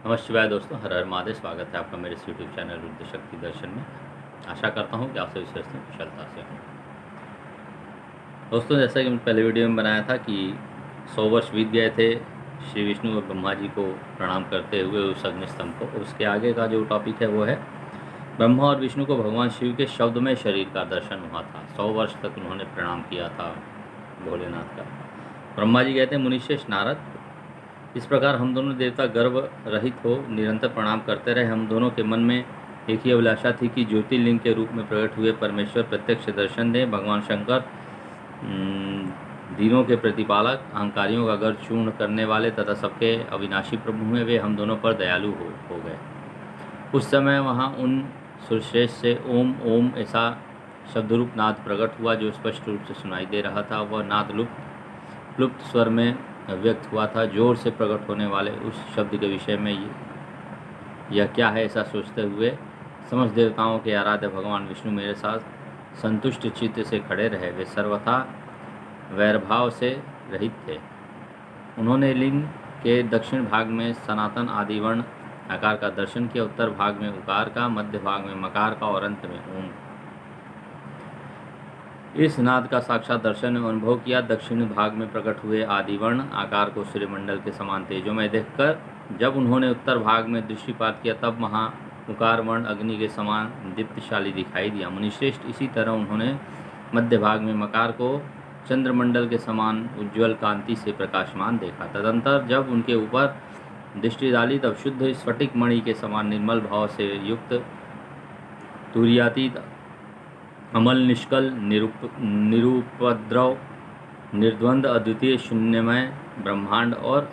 नमः शिवाय दोस्तों, हर हर महादेव। स्वागत है आपका मेरे यूट्यूब चैनल रुद्र शक्ति दर्शन में। आशा करता हूँ कि आप सभी स्वस्थ हैं, कुशलता से हों। दोस्तों, जैसा कि मैंने पहले वीडियो में बनाया था कि 100 वर्ष बीत गए थे श्री विष्णु और ब्रह्मा जी को प्रणाम करते हुए उस अग्निस्तंभ को। उसके आगे का जो टॉपिक है वो है ब्रह्मा और विष्णु को भगवान शिव के शब्दमय शरीर का दर्शन हुआ था। 100 वर्ष तक उन्होंने प्रणाम किया था भोलेनाथ का। ब्रह्मा जी कहते हैं, मुनिश्रेष्ठ नारद, इस प्रकार हम दोनों देवता गर्व रहित हो निरंतर प्रणाम करते रहे। हम दोनों के मन में एक ही अभिलाषा थी कि ज्योतिर्लिंग के रूप में प्रकट हुए परमेश्वर प्रत्यक्ष दर्शन दें। भगवान शंकर दीनों के प्रतिपालक, अहंकारियों का गर्व चूर्ण करने वाले तथा सबके अविनाशी प्रभु हैं, वे हम दोनों पर दयालु हो गए। उस समय वहाँ उन सुरश्रेष्ठ से ओम ओम ऐसा शब्दरूप नाद प्रकट हुआ जो स्पष्ट रूप से सुनाई दे रहा था। वह नाद लुप्त स्वर में व्यक्त हुआ था। जोर से प्रकट होने वाले उस शब्द के विषय में यह क्या है, ऐसा सोचते हुए समस्त देवताओं के आराध्य भगवान विष्णु मेरे साथ संतुष्ट चित्त से खड़े रहे। वे सर्वथा वैरभाव से रहित थे। उन्होंने लिंग के दक्षिण भाग में सनातन आदिवर्ण आकार का दर्शन किया, उत्तर भाग में उकार का, मध्य भाग में मकार का और अंत में ओम। इस नाद का साक्षात दर्शन एवं अनुभव किया। दक्षिण भाग में प्रकट हुए आदिवर्ण आकार को सूर्यमंडल के समान तेजोमय देखकर जब उन्होंने उत्तर भाग में दृष्टिपात किया, तब वहाँ उकार वर्ण अग्नि के समान दीप्तशाली दिखाई दिया। मुनिश्रेष्ठ, इसी तरह उन्होंने मध्य भाग में मकार को चंद्रमंडल के समान उज्ज्वल कांति से प्रकाशमान देखा। तदंतर जब उनके ऊपर दृष्टि डाली, तब शुद्ध स्फटिक मणि के समान निर्मल भाव से युक्त तुर्यातीत अमल निष्कल निरुपद्रव निर्द्वंद अद्वितीय शून्यमय ब्रह्मांड और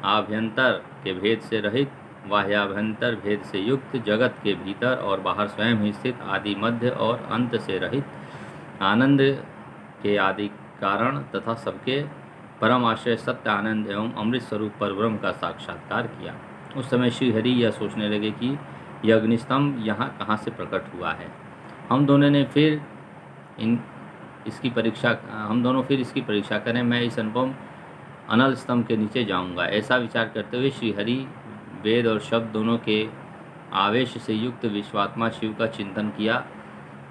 आभ्यंतर के भेद से रहित, बाह्याभ्यंतर भेद से युक्त, जगत के भीतर और बाहर स्वयं ही स्थित, आदि मध्य और अंत से रहित, आनंद के आदि कारण तथा सबके परम आश्रय सत्य आनंद एवं अमृत स्वरूप परब्रह्म का साक्षात्कार किया। उस समय श्री हरि यह सोचने लगे कि यह अग्निस्तंभ यहाँ कहाँ से प्रकट हुआ है। हम दोनों फिर इसकी परीक्षा करें। मैं इस अनुपम अनल स्तंभ के नीचे जाऊंगा। ऐसा विचार करते हुए श्री हरि वेद और शब्द दोनों के आवेश से युक्त विश्वात्मा शिव का चिंतन किया।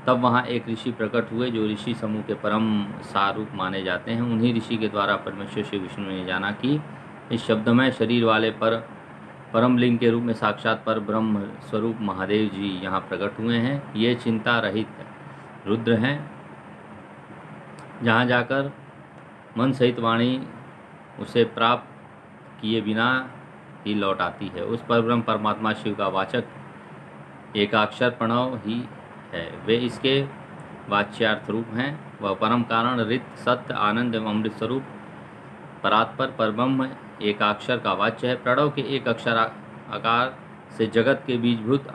तब वहाँ एक ऋषि प्रकट हुए जो ऋषि समूह के परम सारूप माने जाते हैं। उन्हीं ऋषि के द्वारा परमेश्वर श्री विष्णु ने जाना कि इस शब्दमय शरीर वाले परम लिंग के रूप में साक्षात पर ब्रह्म स्वरूप महादेव जी यहाँ प्रकट हुए हैं। ये चिंता रहित रुद्र हैं, जहाँ जाकर मन सहित वाणी उसे प्राप्त किए बिना ही लौट आती है। उस परब्रह्म परमात्मा शिव का वाचक एकाक्षर प्रणव ही है। वे इसके वाच्यार्थ रूप हैं। वह परम कारण, रित, सत्य, आनंद एवं अमृत स्वरूप परात्पर परब्रह्म एकाक्षर का वाच्य है। प्रणव के एक अक्षर आकार से जगत के बीजभूत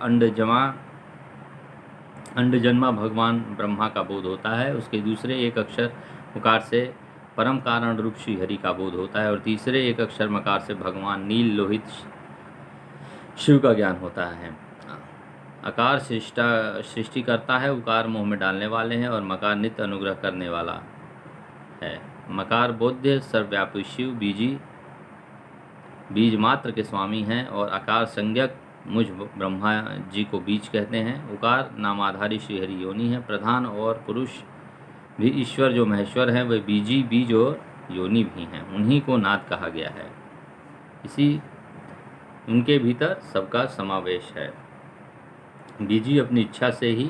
अंडजन्मा भगवान ब्रह्मा का बोध होता है। उसके दूसरे एक अक्षर उकार से परम कारण रूप श्री हरि का बोध होता है और तीसरे एक अक्षर मकार से भगवान नील लोहित शिव का ज्ञान होता है। आकार सृष्टि करता है, उकार मोह में डालने वाले हैं और मकार नित्य अनुग्रह करने वाला है। मकार बोध्य सर्वव्यापी शिव बीज मात्र के स्वामी हैं और आकार संज्ञक मुझ ब्रह्मा जी को बीज कहते हैं। उकार नामाधारी श्री हरि योनि है। प्रधान और पुरुष भी ईश्वर जो महेश्वर हैं, वे बीजी बीज और योनि भी हैं। उन्हीं को नाद कहा गया है। इसी उनके भीतर सबका समावेश है। बीजी अपनी इच्छा से ही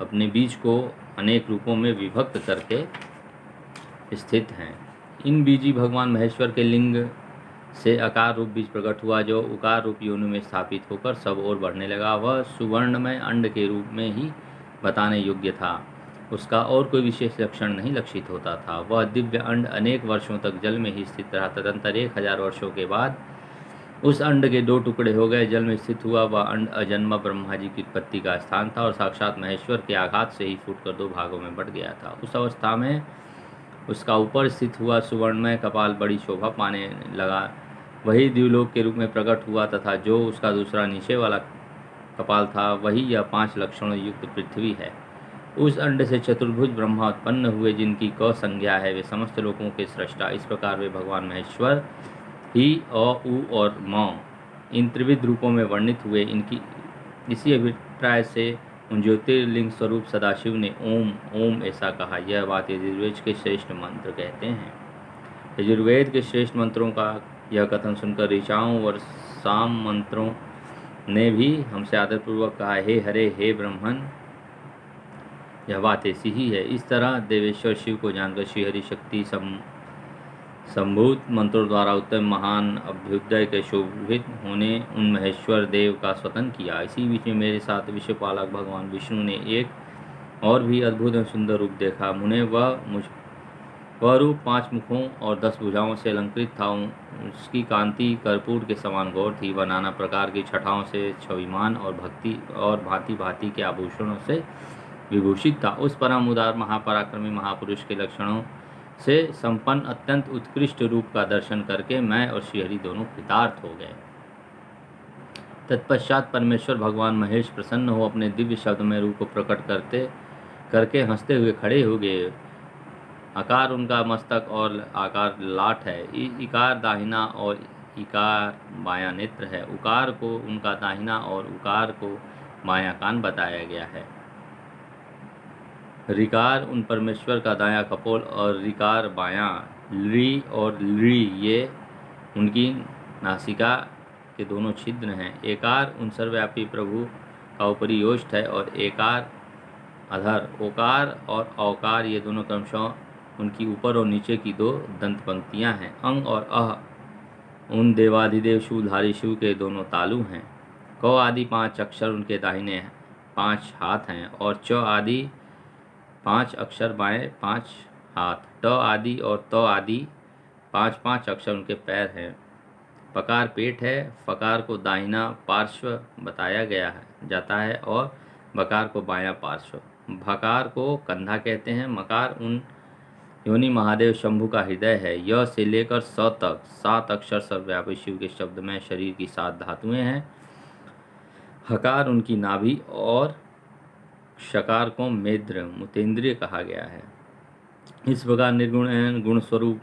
अपने बीज को अनेक रूपों में विभक्त करके स्थित हैं। इन बीजी भगवान महेश्वर के लिंग से आकार रूप बीज प्रकट हुआ जो उकार रूप योनि में स्थापित होकर सब ओर बढ़ने लगा। वह सुवर्णमय अंड के रूप में ही बताने योग्य था। उसका और कोई विशेष लक्षण नहीं लक्षित होता था। वह दिव्य अंड अनेक वर्षों तक जल में ही स्थित रहा। तदंतर 1000 वर्षों के बाद उस अंड के 2 टुकड़े हो गए। जल में स्थित हुआ वह अंड अजन्मा ब्रह्मा जी की उत्पत्ति का स्थान था और साक्षात महेश्वर के आघात से ही फूटकर 2 भागों में बट गया था। उस अवस्था में उसका ऊपर स्थित हुआ सुवर्णमय कपाल बड़ी शोभा पाने लगा। वही दिव्यलोक के रूप में प्रकट हुआ तथा जो उसका दूसरा नीचे वाला कपाल था, वही यह 5 लक्षणों युक्त पृथ्वी है। उस अंड से चतुर्भुज ब्रह्मा उत्पन्न हुए, जिनकी क संज्ञा है। वे समस्त लोकों के सृष्टा। इस प्रकार वे भगवान महेश्वर ही, अ, उ और म इन त्रिविध रूपों में वर्णित हुए। इनकी इसी अभिप्राय से उन ज्योतिर्लिंग स्वरूप सदाशिव ने ओम ओम ऐसा कहा। यह बात यजुर्वेद के श्रेष्ठ मंत्र कहते हैं। यजुर्वेद के श्रेष्ठ मंत्रों का यह कथन सुनकर ऋचाओं और साम मंत्रों ने भी हमसे आदरपूर्वक कहा, हे हरे, हे ब्रह्मन, यह बात ऐसी ही है। इस तरह देवेश्वर शिव को जानकर श्रीहरि शक्ति संभूत मंत्रों द्वारा उत्तम महान अभ्युदय के शोभित होने उन महेश्वर देव का स्वतन किया। इसी बीच में मेरे साथ विश्वपालक भगवान विष्णु ने एक और भी अद्भुत एवं सुंदर रूप देखा। मुने वह रूप 5 मुखों और 10 भुजाओं से अलंकृत था। उसकी कांति कर्पूर के समान गौर थी। वह नाना प्रकार की छटाओं से छविमान और भांति भांति के आभूषणों से विभूषित था। उस परम उदार महापराक्रमी महापुरुष के लक्षणों से संपन्न अत्यंत उत्कृष्ट रूप का दर्शन करके मैं और श्रीहरि दोनों कृतार्थ हो गए। तत्पश्चात परमेश्वर भगवान महेश प्रसन्न हो अपने दिव्य शब्द में रूप को प्रकट करके हंसते हुए खड़े हो गए। आकार उनका मस्तक और आकार लाट है। इकार दाहिना और इकार बायां नेत्र है। उकार को उनका दाहिना और उकार को बायां कान बताया गया है। ऋकार उन परमेश्वर का दायां कपोल और ऋकार बायां। लृ और लृ ये उनकी नासिका के दोनों छिद्र हैं। एकार उन सर्वव्यापी प्रभु का ऊपरी ओष्ठ है और एकार अधर। ओकार और औकार ये दोनों क्रमशः उनकी ऊपर और नीचे की 2 दंत पंक्तियां हैं। अंग और अह उन देवाधिदेव शूलधारी शिव के दोनों तालु हैं। क आदि 5 अक्षर उनके दाहिने 5 हाथ हैं और च आदि 5 अक्षर बाएं 5 हाथ। ट आदि और त आदि 5-5 अक्षर उनके पैर हैं। पकार पेट है। फकार को दाहिना पार्श्व बताया जाता है और बकार को बायां पार्श्व। भकार को कंधा कहते हैं। मकार उन योनि महादेव शंभु का हृदय है। य से लेकर स तक 7 अक्षर सर्वव्यापी शिव के शब्द में शरीर की 7 धातुएं हैं। हकार उनकी नाभि और शकार को मेद्र मुतेंद्रिय कहा गया है। इस प्रकार निर्गुण एवं गुण स्वरूप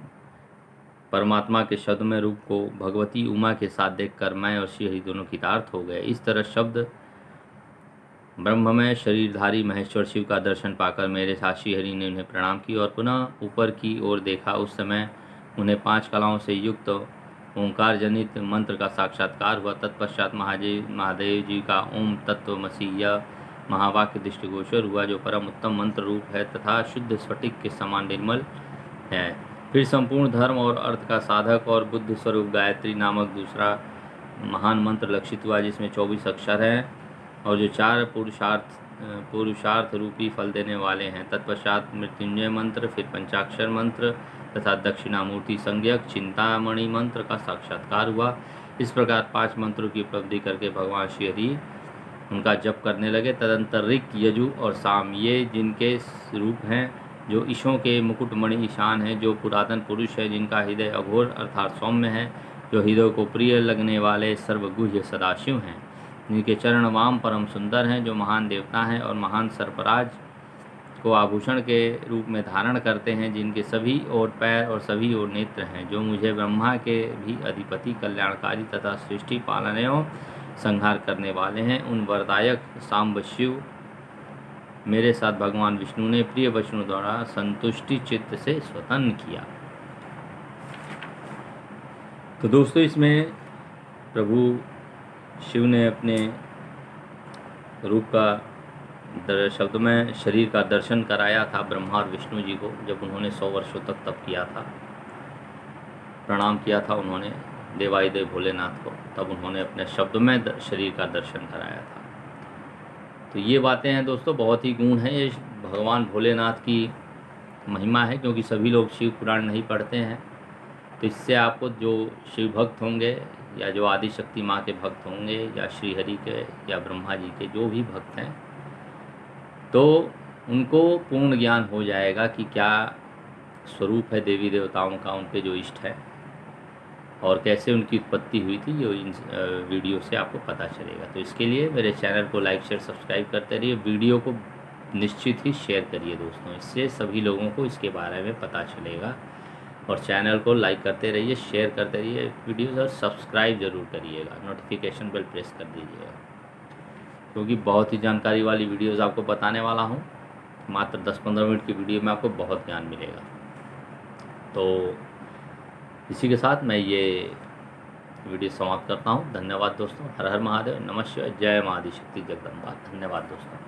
परमात्मा के शब्द में रूप को भगवती उमा के साथ देखकर मैं और श्रीहरि दोनों कृतार्थ हो गए। इस तरह शब्द ब्रह्ममय शरीरधारी महेश्वर शिव का दर्शन पाकर मेरे साथ श्रीहरि ने उन्हें प्रणाम की और पुनः ऊपर की ओर देखा। उस समय उन्हें 5 कलाओं से युक्त ओंकार जनित मंत्र का साक्षात्कार हुआ। तत्पश्चात महादेव जी का ओम तत्वमसि यह महावाक्य दृष्टिगोचर हुआ, जो परम उत्तम मंत्र रूप है तथा शुद्ध स्फटिक के समान निर्मल है। फिर संपूर्ण धर्म और अर्थ का साधक और बुद्ध स्वरूप गायत्री नामक दूसरा महान मंत्र लक्षित हुआ, जिसमें 24 अक्षर हैं और जो 4 पुरुषार्थ रूपी फल देने वाले हैं। तत्पश्चात मृत्युंजय मंत्र, फिर पंचाक्षर मंत्र तथा दक्षिणामूर्ति संज्ञक चिंतामणि मंत्र का साक्षात्कार हुआ। इस प्रकार 5 मंत्रों की उपलब्धि करके भगवान श्रीहरि उनका जप करने लगे। तदंतर ऋक, यजु और साम ये जिनके रूप हैं, जो ईशों के मुकुटमणि ईशान हैं, जो पुरातन पुरुष है, जिनका हृदय अघोर अर्थात सौम्य है, जो हृदय को प्रिय लगने वाले सर्वगुह्य सदाशिव हैं, जिनके चरण वाम परम सुंदर हैं, जो महान देवता हैं और महान सर्पराज को आभूषण के रूप में धारण करते हैं, जिनके सभी ओर पैर और सभी ओर नेत्र हैं, जो मुझे ब्रह्मा के भी अधिपति कल्याणकारी तथा सृष्टि पालन एवं संहार करने वाले हैं, उन वरदायक सांब शिव मेरे साथ भगवान विष्णु ने प्रिय वचनों द्वारा संतुष्टि चित्त से स्वतन किया। तो दोस्तों, इसमें प्रभु शिव ने अपने रूप का शब्द में शरीर का दर्शन कराया था ब्रह्मा और विष्णु जी को, जब उन्होंने 100 वर्षों तक तप किया था, प्रणाम किया था उन्होंने देवादिदेव भोलेनाथ को, तब उन्होंने अपने शब्द में शरीर का दर्शन कराया था। तो ये बातें हैं दोस्तों, बहुत ही गुण है, ये भगवान भोलेनाथ की महिमा है, क्योंकि सभी लोग शिव पुराण नहीं पढ़ते हैं। तो इससे आपको जो शिव भक्त होंगे या जो आदि शक्ति माँ के भक्त होंगे या श्रीहरि के या ब्रह्मा जी के जो भी भक्त हैं, तो उनको पूर्ण ज्ञान हो जाएगा कि क्या स्वरूप है देवी देवताओं का, उनके जो इष्ट है, और कैसे उनकी उत्पत्ति हुई थी, जो इन वीडियो से आपको पता चलेगा। तो इसके लिए मेरे चैनल को लाइक शेयर सब्सक्राइब करते रहिए, वीडियो को निश्चित ही शेयर करिए दोस्तों, इससे सभी लोगों को इसके बारे में पता चलेगा। और चैनल को लाइक करते रहिए, शेयर करते रहिए वीडियोज़, और सब्सक्राइब ज़रूर करिएगा, नोटिफिकेशन बेल प्रेस कर दीजिएगा, क्योंकि बहुत ही जानकारी वाली वीडियोज़ आपको बताने वाला हूँ। मात्र 10-15 मिनट की वीडियो में आपको बहुत ज्ञान मिलेगा। तो इसी के साथ मैं ये वीडियो समाप्त करता हूँ। धन्यवाद दोस्तों। हर हर महादेव, नमः शिवाय, जय माँ आदिशक्ति जगदम्बा। धन्यवाद दोस्तों।